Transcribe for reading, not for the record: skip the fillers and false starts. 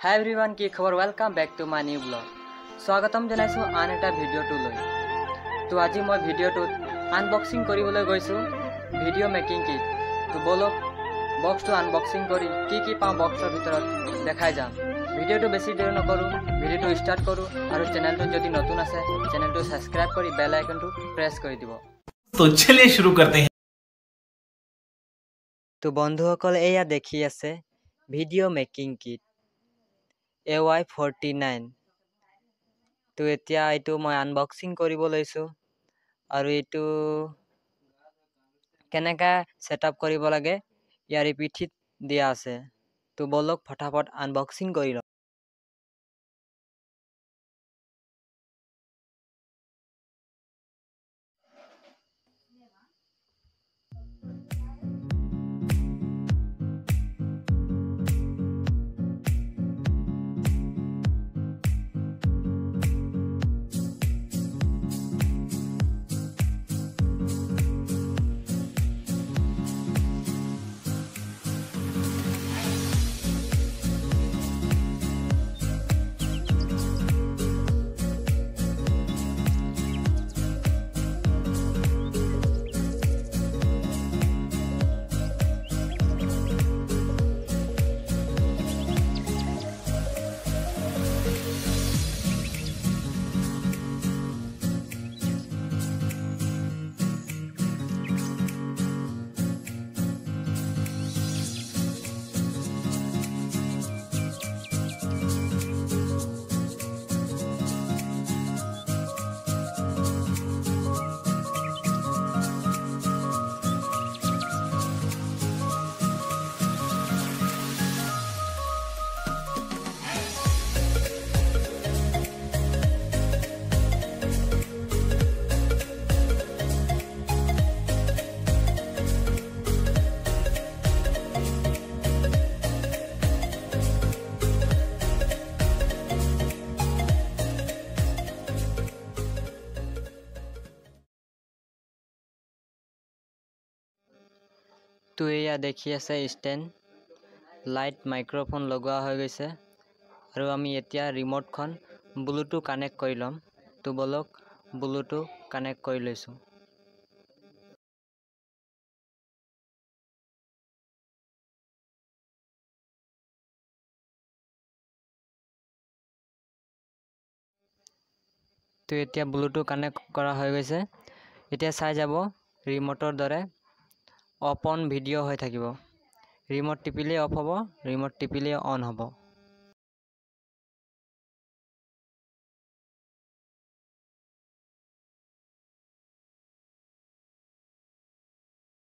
Hi everyone, কি খবৰ? Welcome back to my new vlog. স্বাগতম জনাইছো আন এটা ভিডিঅ'টো লৈ। তো আজি মই ভিডিঅ'টোত আনবক্সিং কৰিবলৈ গৈছো ভিডিঅ' মেকিং কিট। তো বলক বক্সটো আনবক্সিং কৰি কি পাওঁ বক্সৰ ভিতৰত দেখাই যাম। ভিডিঅ'টো বেছি দেৰি নকৰো, ভিডিঅ'টো ষ্টাৰ্ট কৰো আৰু চেনেলটো যদি নতুন আছে চেনেলটো সাবস্ক্ৰাইব কৰি বেল আইকনটো প্ৰেছ কৰি দিব। তো চলিয়ে শুরু করতে हैं। তো বন্ধুসকল এয়া দেখি আছে ভিডিঅ' মেকিং কিট AY49। তো এতিয়া এইটো মই আনবক্সিং কৰিব লৈছো আৰু এইটো কেনেকা সেটআপ কৰিব লাগে ইয়াৰ পিঠিত দিয়া আছে। তো বলক ফটাফট আনবক্সিং কৰি লওঁ। তো এয়া দেখি আছে ষ্টেণ্ড, লাইট, মাইক্ৰফোন লগোৱা হৈ গৈছে আৰু আমি এতিয়া ৰিমোটখন ব্লুটুথ কানেক্ট কৰি ল'ম। তো বলক ব্লুটুথ কানেক্ট কৰি লৈছো। তো এতিয়া ব্লুটুথ কানেক্ট কৰা হৈ গৈছে। এতিয়া চাই যাব ৰিমোটৰ দৰে অফ অন ভিডিঅ' হৈ থাকিব। ৰিমোট টিপিলে অফ হ'ব, ৰিমোট টিপিলে অন হ'ব।